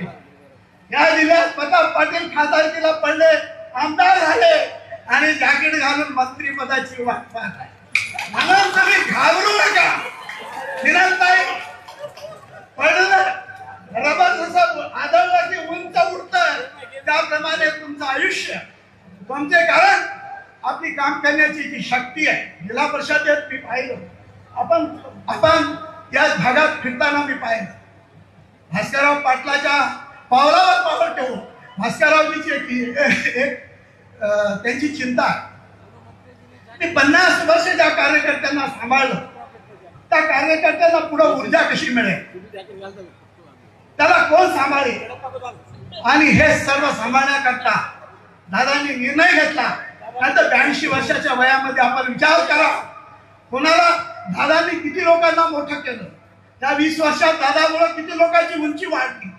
या जिल्ह्यात प्रताप पाटील खासदारकीला पडले, आमदार झाले आणि जॅकेट घालून मंत्री पदाची वाट पाहत आहे. म्हणून तुम्ही घाबरू नका. मिनलताई पडलं, रबर जसं आदळलं की उंच उडतं, त्याप्रमाणे तुमचं आयुष्य, तुमचे, कारण आपली काम करण्याची जी शक्ती आहे. जिल्हा परिषदेत मी पाहिलं, आपण या भागात फिरताना मी पाहिलं, भास्करराव पाटलाच्या पावलावर पावलं ठेवून भास्कररावजीची एक त्यांची चिंता. मी 50 वर्ष ज्या कार्यकर्त्यांना सांभाळलं, त्या कार्यकर्त्यांना पुढे ऊर्जा कशी मिळेल, त्याला कोण सांभाळेल, आणि हे सर्व सांभाळण्याकरता दादांनी निर्णय घेतला. नंतर 82 वर्षाच्या वयामध्ये आपण विचार करा, कोणाला दादांनी किती लोकांना मोठं केलं, त्या 20 वर्षात दादामुळे किती लोकांची उंची वाढली,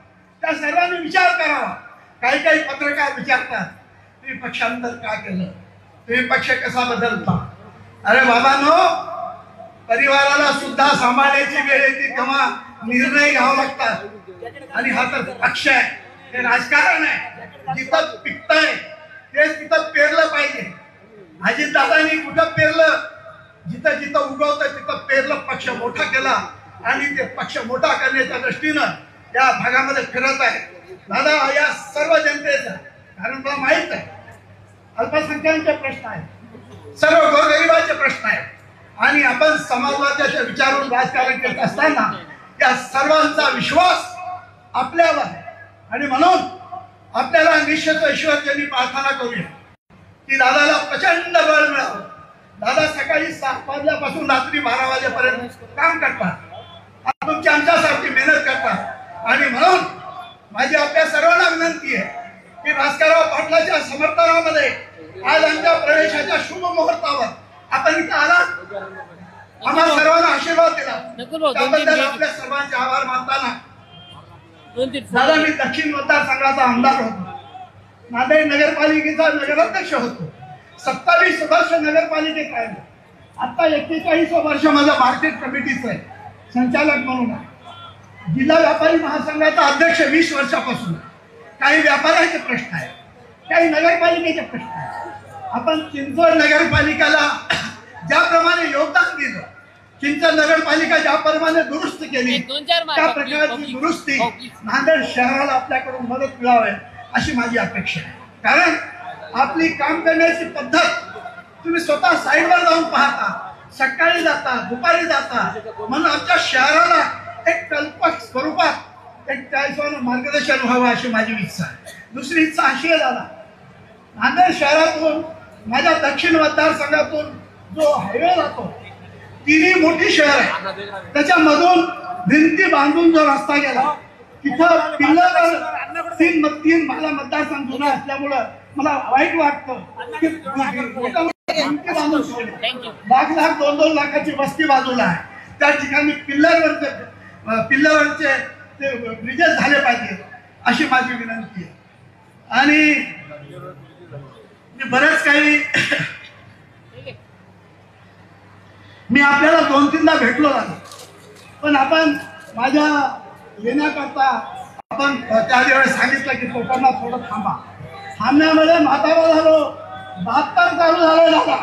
त्या सर्वांनी विचार करावा. काही काही पत्रकार विचारतात तुम्ही पक्षांतर का केलं, तुम्ही पक्ष कसा बदलता. अरे बाबांनो, परिवाराला सुद्धा सांभाळण्याची वेळ येते तेव्हा निर्णय घ्यावे लागतात. आणि हा तर पक्ष आहे, हे राजकारण आहे. जिथं पिकतंय तेच तिथं पेरलं पाहिजे. अजितदादांनी कुठं पेरलं, जिथं जिथं उगवतं तिथं पेरलं, पक्ष मोठा केला आणि ते पक्ष मोठा करण्याच्या दृष्टीनं या भागामध्ये फिरत आहे. दादा या सर्व जनतेचा, कारण मला माहित आहे अल्पसंख्याकांचे प्रश्न आहेत, सर्व गोरगरिबाचे प्रश्न आहेत आणि आपण समाजवादाच्या विचारून राजकारण करत असताना या सर्वांचा विश्वास आपल्यावर आहे. आणि म्हणून आपल्याला निश्चित ईश्वरचरणी प्रार्थना करूया की दादाला प्रचंड बळ मिळावं. दादा सकाळी 7 वाजल्यापासून रात्री 12 वाजेपर्यंत काम करतात, तुमची आमच्यासारखी मेहनत करतात. आणि म्हणून माझी आपल्या सर्वांना विनंती आहे की भास्करराव पाटलाच्या समर्थनामध्ये आज आमच्या प्रवेशाच्या शुभ मुहूर्तावर आपण इथं आलात, आम्हाला सर्वांना आशीर्वाद दिला, त्याबद्दल आपल्या सर्वांचे आभार मानताना दादा मी दक्षिण मतदारसंघाचा आमदार होतो, नांदेड नगरपालिकेचा नगराध्यक्ष होतो, 27 वर्ष नगरपालिकेत आहे. आता 41 वर्ष माझं मार्केट कमिटीचं आहे, संचालक म्हणून आहे. जिल्हा व्यापारी महासंघाचा अध्यक्ष 20 वर्षापासून. काही व्यापाऱ्याचे प्रश्न आहेत, काही नगरपालिकेचे प्रश्न आहेत. आपण चिंचवड नगरपालिकेला ज्याप्रमाणे योगदान दिलं, चिंचवड नगरपालिका ज्याप्रमाणे दुरुस्त केली, त्या प्रकारची दुरुस्ती नांदेड शहराला आपल्याकडून मदत मिळावी अशी माझी अपेक्षा आहे. कारण आपली काम करण्याची पद्धत तुम्ही स्वतः साईडवर जाऊन पाहता, सकाळी जाता, दुपारी जाता, म्हणून आमच्या शहराला एक कल्पक स्वरूपात एक त्या हिशोबाने मार्गदर्शन व्हावं अशी माझी इच्छा आहे. दुसरी इच्छा अशी आहे दादा, नांदेड शहरातून माझ्या दक्षिण मतदारसंघातून जो हायवे जातो, तिन्ही मोठी शहर आहे, त्याच्यामधून भिंती बांधून जो रस्ता गेला तिथं पिल्लर 3 माझा मतदारसंघ जुना असल्यामुळं मला वाईट वाटतं की भिंती बांधून ठेवली. लाख 2-2 लाखाची वस्ती बाजूला आहे, त्या ठिकाणी पिल्लरवरचे ते ब्रिजेस झाले पाहिजे अशी माझी विनंती आहे. आणि मी बरेच काही मी आपल्याला 2-3दा भेटलो नाही, पण आपण माझ्या येण्याकरता आपण त्यावेळेस सांगितलं की लोकांना थोडं थांबा. थांबण्यामध्ये म्हातारा झालो, 72 चालू झालं दादा.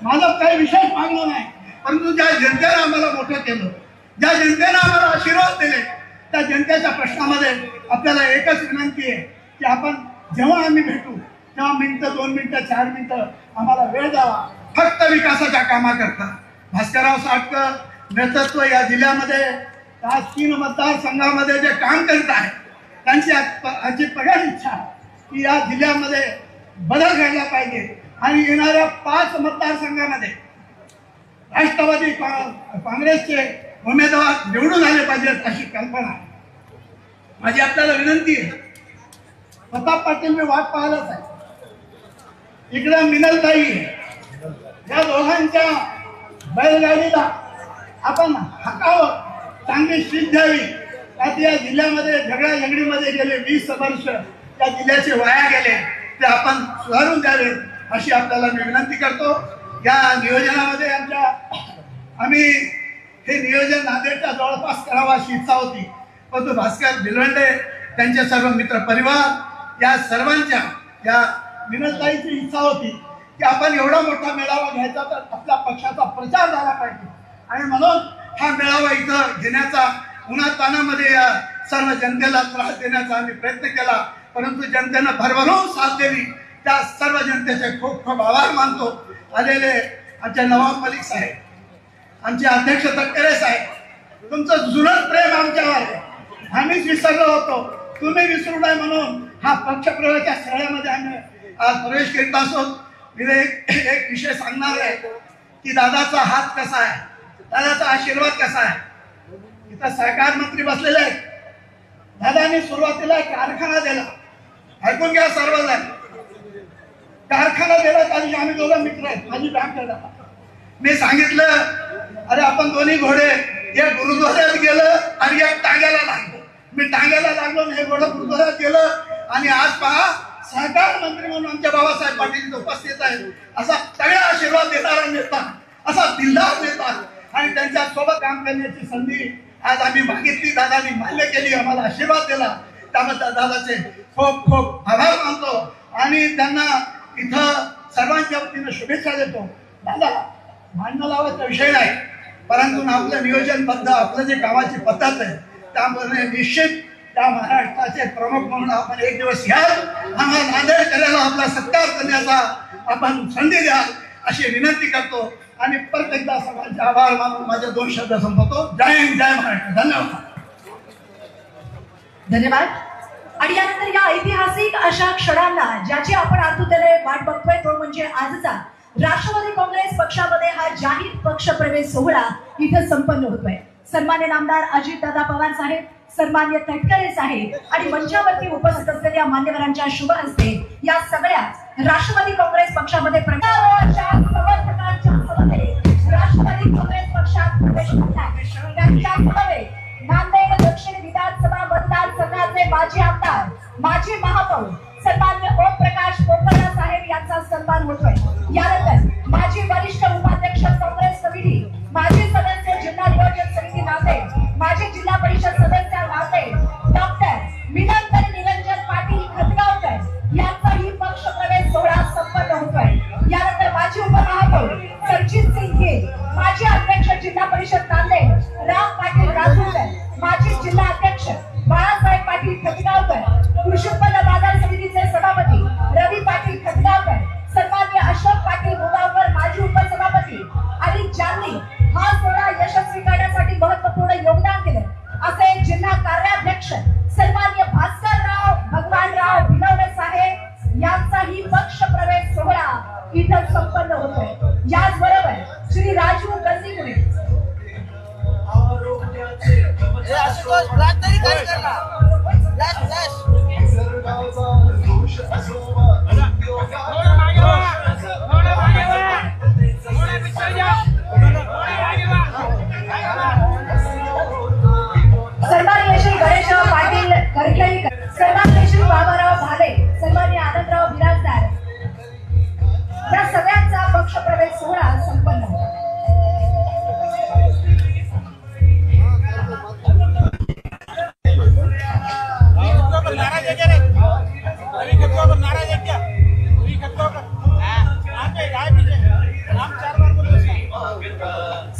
माझं काही विशेष मागणं नाही, परंतु ज्या जनतेने आम्हाला मोठं केलं, ज्या जनतेने आम्हाला आशीर्वाद दिले, त्या जनतेच्या प्रश्नामध्ये आपल्याला एकच विनंती आहे की आपण जेव्हा आम्ही भेटू तेव्हा 1 मिनिट, 2 मिनिटं, 4 मिनिटं आम्हाला वेळ द्यावा, फक्त विकासाच्या कामाकरता. भास्करराव साटकर नेतृत्व या जिल्ह्यामध्ये या 3 मतदारसंघामध्ये जे काम करीत आहे त्यांची आजची प्रगाढ इच्छा की या जिल्ह्यामध्ये बदल घडला पाहिजे आणि येणाऱ्या 5 मतदारसंघामध्ये राष्ट्रवादी काँग्रेसचे उमेदवार निवडून आले पाहिजेत अशी कल्पना आहे. माझी आपल्याला विनंती आहे, प्रताप पाटील मी वाट पाहायलाच आहे, इकडे मिनलताई आहे, या दोघांच्या बैलगाडीला आपण हाकावं, चांगली शीट द्यावी. त्यात या जिल्ह्यामध्ये झगडाझगडीमध्ये गेले 20 वर्ष त्या जिल्ह्याचे वाया गेले, ते आपण सुधारून द्यावे अशी आपल्याला मी विनंती करतो. या नियोजनामध्ये आम्ही हे नियोजन नांदेडच्या जवळपास करावं अशी इच्छा होती, परंतु भास्कर भिलवंडे त्यांचे सर्व मित्र परिवार या सर्वांच्या या विनंताईची इच्छा होती की आपण एवढा मोठा मेळावा घ्यायचा तर आपल्या पक्षाचा प्रचार झाला पाहिजे. आणि म्हणून हा मेळावा इथं घेण्याचा उन्हातानामध्ये या सर्व जनतेला त्रास देण्याचा आम्ही प्रयत्न केला, परंतु जनतेनं भरभरून साथ दिली. त्या सर्व जनतेचे खूप खूप आभार मानतो. आलेले आमचे नवाब मलिक साहेब, आमचे अध्यक्ष तटकरे साहेब, तुमचं जुनं प्रेम आमच्यावर आहे, आम्हीच विसरलो होतो, तुम्ही विसरू नये म्हणून हा पक्षप्रवेशाच्या शाळेमध्ये आम्ही आज प्रवेश करीत असो. मी एक विषय सांगणार आहे की दादाचा हात कसा आहे, दादाचा आशीर्वाद कसा आहे. इथं सहकार मंत्री बसलेले आहेत, दादांनी सुरुवातीला कारखाना दिला. ऐकून घ्या सर्वजण, कारखाना दिला. त्या दिवशी आम्ही दोघं मित्र आहेत, माझी बँक आहे. मी सांगितलं अरे आपण दोन्ही घोडे एक गुरुद्वाऱ्यात गेलं आणि एक टांग्याला लागलो. मी टांग्याला लागलो आणि हे घोडं गुरुद्वाऱ्यात गेलं. आणि आज पहा सहकार मंत्री म्हणून आमच्या बाबासाहेब पाटील उपस्थित आहेत. असा सगळा आशीर्वाद देणारा नेता, असा दिलदार नेता आणि त्यांच्या सोबत काम करण्याची संधी आज आम्ही मागितली. दादांनी मान्य केली, आम्हाला आशीर्वाद दिला. त्याबद्दल दादाचे खूप खूप आभार मानतो आणि त्यांना इथं सर्वांच्या वतीनं शुभेच्छा देतो. दादा भांडणं लावायचा विषय नाही, परंतु आपलं नियोजनबद्ध आपलं जे कामाची पद्धत आहे त्यामुळे निश्चित त्या महाराष्ट्राचे प्रमुख म्हणून आपण एक दिवस याल, आम्हाला नांदेड करायला आपला सत्कार करण्याचा आपण संधी द्या अशी विनंती करतो आणि परत एकदा सर्वांचे आभार मानून माझे 2 शब्द संपवतो. जय हिंद, जय महाराष्ट्र. धन्यवाद. धन्यवाद. आणि यानंतर या ऐतिहासिक अशा क्षणांना ज्याची आपण आतुरतेने वाट बघतोय तो म्हणजे आजचा राष्ट्रवादी काँग्रेस पक्षामध्ये हा जाहीर पक्ष प्रवेश सोहळा इथे संपन्न होतोय. सन्मान्य नामदार अजितदादा पवार साहेब, सन्मान्य तटकरे साहेब आणि मंचावरती उपस्थित असलेल्या मान्यवरांच्या शुभ हस्ते या सगळ्या राष्ट्रवादी काँग्रेस पक्षामध्ये राष्ट्रवादी काँग्रेस पक्षात प्रवेश करतात. त्यांच्यामुळे नांदेड दक्षिण विधानसभा मतदारसंघाचे माजी आमदार, माजी महापौर सन्मान्य ओमप्रकाश पोकर्णा साहेब यांचा सन्मान होतोय. यानंतर माजी वरिष्ठ उपाध्यक्ष काँग्रेस कमिटी, माजी सदस्य जिल्हा नियोजन समिती नांदेड, माजी जिल्हा परिषद सदस्य नांदेड डॉक्टर मिनंतर निरंजन पाटील खतगावकर यांचाही पक्ष प्रवेश सोहळा संपन्न होतोय. यानंतर माजी उपमहापौर सरजित सिंग गिल, माजी अध्यक्ष जिल्हा परिषद नांदेड राम पाटील राजूरकर, माजी जिल्हा अध्यक्ष बाळासाहेब पाटील खतगावकर, कृषी उत्पन्न बाजार समितीचे सभापती रवी पाटील खतगावकर, सन्मान्य अशोक पाटील मुगावकर माजी उपसभापती आणि ज्यांनी हा सोहळा यशस्वी करण्यासाठी महत्त्वपूर्ण योगदान केलं असे जिल्हा कार्याध्यक्ष सन्मान्य भास्करराव भगवानराव बिनवणे साहेब यांचाही पक्ष प्रवेश सोहळा इथं संपन्न होतोय. याचबरोबर श्री राजू गंजीपुरे सन्माननीय श्री गणेशराव पाटील करखेळीकर, सन्माननीय श्री बाबाराव भाले, सन्माननीय आनंदराव बिराजदार या सगळ्यांचा पक्ष प्रवेश सोहळा संपन्न होतो.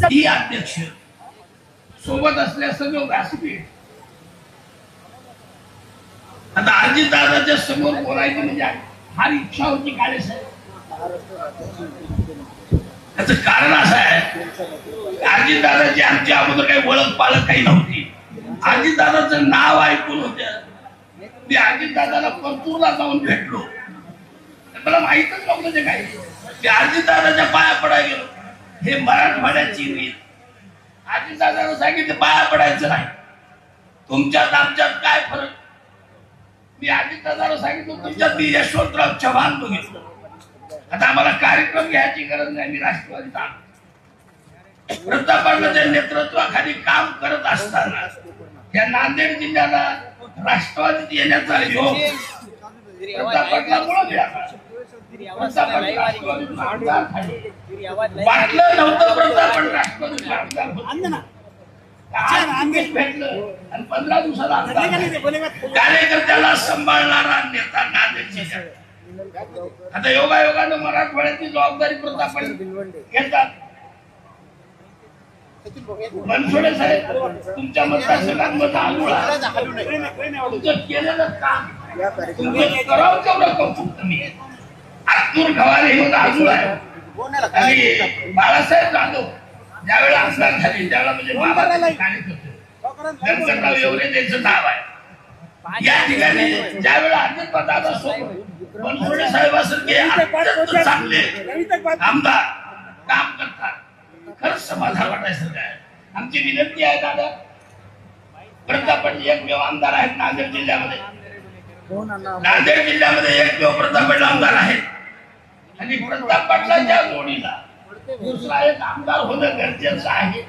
ही अध्यक्ष सोबत असल्या सगळं व्यासपीठ. आता अजितदादाच्या समोर बोलायचं म्हणजे फार इच्छा होती काळे साहेब. त्याचं कारण असं आहे अजितदादाची आमच्या अगोदर काही ओळख पाळख काही नव्हती. अजितदादाचं नाव ऐकून होतं. मी अजितदादाला परतूरला जाऊन भेटलो, मला माहितच नव्हतं ते काही. मी अजितदादाच्या पाया पडायला गेलो. हे मराठवाड्याची रीत. अजितदादाला सांगितलं पाया पडायचं नाही, तुमच्यात आमच्यात काय फरक. मी अजितदादाला सांगितलं तुमच्यात मी यशवंतराव चव्हाण बघितलं. आता आम्हाला कार्यक्रम घ्यायची गरज नाही, मी राष्ट्रवादीत आलो. प्रतापांच्या नेतृत्वाखाली काम करत असताना या नांदेड जिल्ह्याला राष्ट्रवादीत येण्याचा योग प्रतापांमुळे मिळाला. वाटलं नव्हतं प्रतापन राष्ट्रवादी भेटलं आणि 15 दिवसाला कार्यकर्त्याला सांभाळणारा नेता नांदेड जिल्ह्यात. आता योगायोगानं मराठवाड्याची जबाबदारी प्रतापन घेतात. बनसोडे साहेब तुमच्या मतदारसंघात आंदोळा तुमचं केलेलं काम तुमचं करावं तेवढं कौतुक. तुम्ही आत्मूर गवारे हे आंदोळ आहे आणि बाळासाहेब जाधव ज्यावेळेला आमदार झाले त्यावेळेला म्हणजे बाबाला कार्यकर्ते गणपतराव एवढे त्यांचं नाव आहे. या ठिकाणी ज्यावेळेला अजितदादा सोबत बनसोडे साहेबांसारखे अत्यंत चांगले आमदार काम करतात, खरंच समाधान वाटायचं आहे. आमची विनंती आहे दादा, प्रताप पाटील एकमेव आमदार आहेत नांदेड जिल्ह्यामध्ये. नांदेड जिल्ह्यामध्ये एकमेव प्रताप पाटील आमदार आहेत. आणि प्रताप पाटलांच्या जोडीला दुसरा एक आमदार होणं गरजेचं आहे.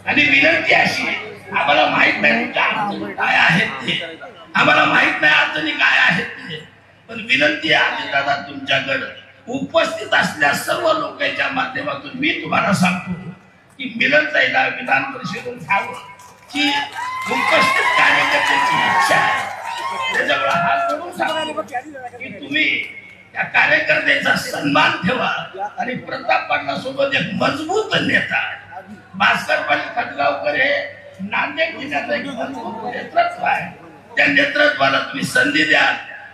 आणि विनंती अशी आहे, आम्हाला माहित नाही तुमच्या अडचणी काय आहेत ते, आम्हाला माहित नाही अडचणी काय आहेत ते, पण विनंती आहे दादा तुमच्याकडे उपस्थित असलेल्या सर्व लोकांच्या माध्यमातून मी तुम्हाला सांगतो की मिलनताईला विधान परिषदेत घ्यावं की उपस्थित कार्यकर्त्यांची इच्छा आहे. त्याच्यामुळे हात जोडून सांगतो की तुम्ही त्या कार्यकर्त्याचा सन्मान ठेवा. आणि प्रताप पाटलासोबत एक मजबूत नेता भास्कर पाटील खटगावकर हे नांदेड जिल्ह्याचं एक मजबूत नेतृत्व आहे. त्या नेतृत्वाला तुम्ही संधी द्या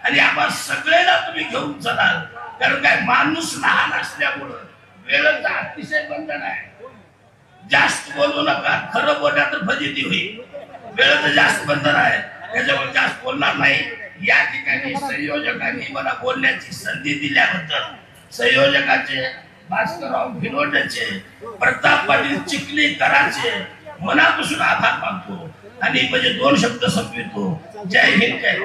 आणि आम्हा सगळ्यांना तुम्ही घेऊन चलाल. कारण काय माणूस लहान असल्यामुळं वेळेचं अतिशय बंधन आहे. जास्त बोलू नका, खरं बोलण्यात तर फजिती होईल. वेळेचं जास्त बंधन आहे, त्याच्यामुळे जास्त बोलणार नाही. या ठिकाणी संयोजकांनी मला बोलण्याची संधी दिल्याबद्दल संयोजकाचे भास्करराव भिलोंडेचे, प्रताप पाटील चिखलीकरांचे मनापासून आभार मानतो. आणि म्हणजे 2 शब्द संपवितो. जय हिंद, जय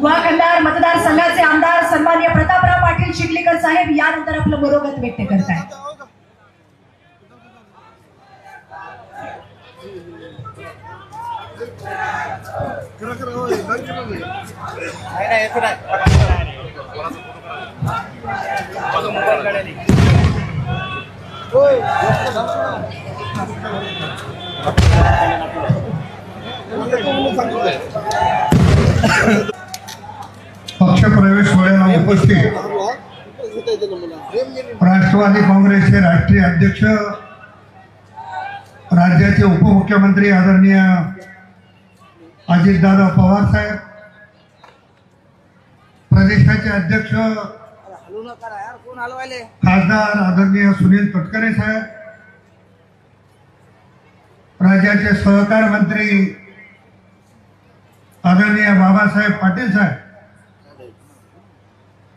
वाघंधार मतदारसंघाचे आमदार सन्माननीय प्रतापराव पाटील चिखलीकर साहेब यानंतर आपलं मनोगत व्यक्त करतायत. पक्षप्रवेश सोहळ्याला उपस्थित राष्ट्रवादी काँग्रेसचे राष्ट्रीय अध्यक्ष, राज्याचे उपमुख्यमंत्री आदरणीय अजितदादा पवार साहेब, प्रदेशाचे अध्यक्ष खासदार आदरणीय सुनील तटकरे साहेब, राज्याचे सहकार मंत्री आदरणीय बाबासाहेब पाटील साहेब,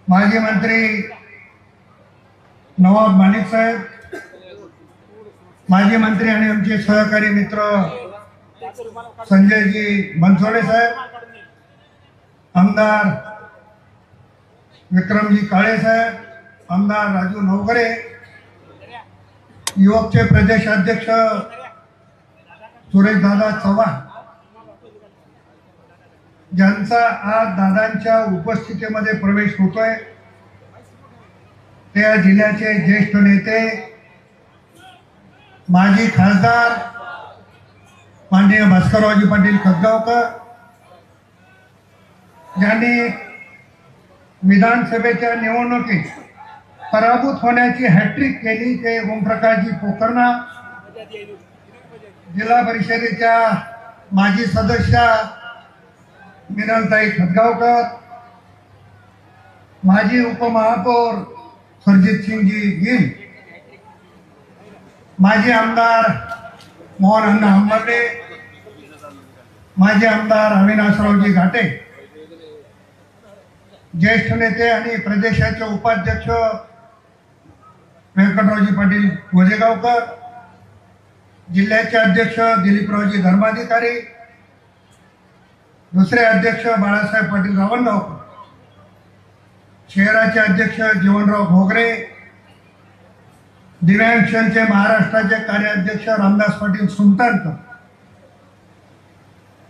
माजी मंत्री नवाब माणिक साहेब, माजी मंत्री आणि आमचे सहकारी मित्र संजयजी बनसोडे साहेब, आमदार विक्रमजी काळे साहेब, आमदार राजू नवघरे, युवकचे प्रदेश अध्यक्ष सुरेशदादा चव्हाण, ज्यांचा आज दादांच्या उपस्थितीमध्ये प्रवेश होतोय, त्या जिल्ह्याचे ज्येष्ठ नेते माजी खासदार माननीय भास्कररावजी पाटील खतगावकर, ज्यांनी विधानसभेच्या निवडणुकीत पराभूत होण्याची हॅट्रिक केली, ते ओमप्रकाशजी पोकर्णा, जिल्हा परिषदेच्या माजी सदस्य मिलनताई खतगावकर, माजी उपमहापौर सरजितसिंगजी गिल, माजी आमदार मोहनअण्णा हंबर्डे, माजी आमदार अविनाशरावजी घाटे, ज्येष्ठ नेते आणि प्रदेशाचे उपाध्यक्ष व्यंकटरावजी पाटील गोजेगावकर, जिल्ह्याचे अध्यक्ष दिलीपरावजी धर्माधिकारी, दुसरे अध्यक्ष बाळासाहेब पाटील रावणगावकर, शहराचे अध्यक्ष जीवनराव भोगरे, दिव्यांग सेलचे महाराष्ट्राचे कार्याध्यक्ष रामदास पाटील सुमतानकर,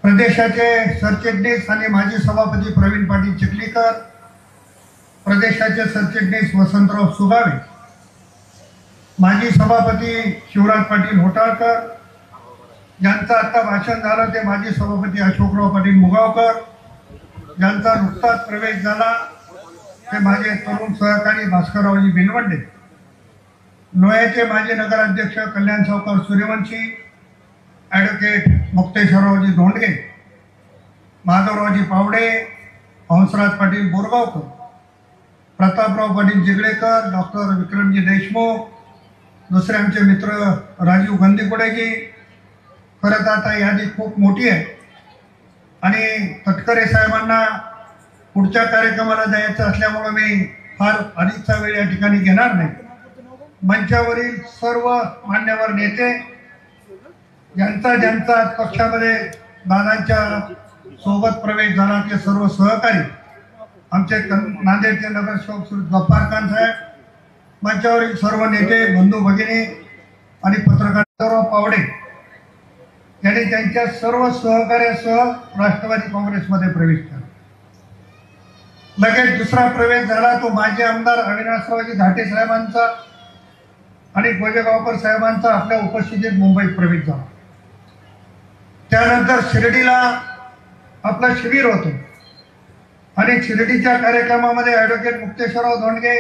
प्रदेशाचे सरचिटणीस आणि माजी सभापती प्रवीण पाटील चिखलीकर, प्रदेशाचे सरचिटणीस वसंतराव सुगावे, माजी सभापती शिवराज पाटील होटाळकर, ज्यांचं आता भाषण झालं ते माजी सभापती अशोकराव पाटील मुगावकर, ज्यांचा नुकताच प्रवेश झाला ते माझे तरुण सहकारी भास्कररावजी भिलवंडे, लोह्याचे माजी नगराध्यक्ष कल्याण सावकार सूर्यवंशी, ॲडव्होकेट मुक्तेश्वररावजी धोंडगे, माधवरावजी पावडे, हंसराज पाटील बोरगावकर, प्रतापराव पाटील जिगळेकर, डॉक्टर विक्रमजी देशमुख, दुसरे आमचे मित्र राजीव गंदीपुडेजी. खरं तर आता यादी खूप मोठी आहे आणि तटकरे साहेबांना पुढच्या कार्यक्रमाला जायचं असल्यामुळे मी फार अधिकचा वेळ या ठिकाणी घेणार नाही. मंचावरील सर्व मान्यवर नेते, ज्यांचा ज्यांचा पक्षामध्ये दादांच्या सोबत प्रवेश झाला ते सर्व सहकारी आमचे नांदेडचे नगरसेवक श्री गफ्फार खान साहेब, मंचावरील सर्व नेते बंधू भगिनी आणि पत्रकार सर्व पावडे यांनी त्यांच्या सर्व सहकार्यासह राष्ट्रवादी काँग्रेसमध्ये प्रवेश केला. लगेच दुसरा प्रवेश झाला तो माजी आमदार अविनाशरावजी घाटे साहेबांचा आणि गोजेगावकर साहेबांचा आपल्या उपस्थितीत मुंबईत प्रवेश झाला. त्यानंतर शिर्डीला आपलं शिबिर होतं आणि शिर्डीच्या कार्यक्रमामध्ये ॲडव्होकेट मुक्तेश्वरराव धोंडगे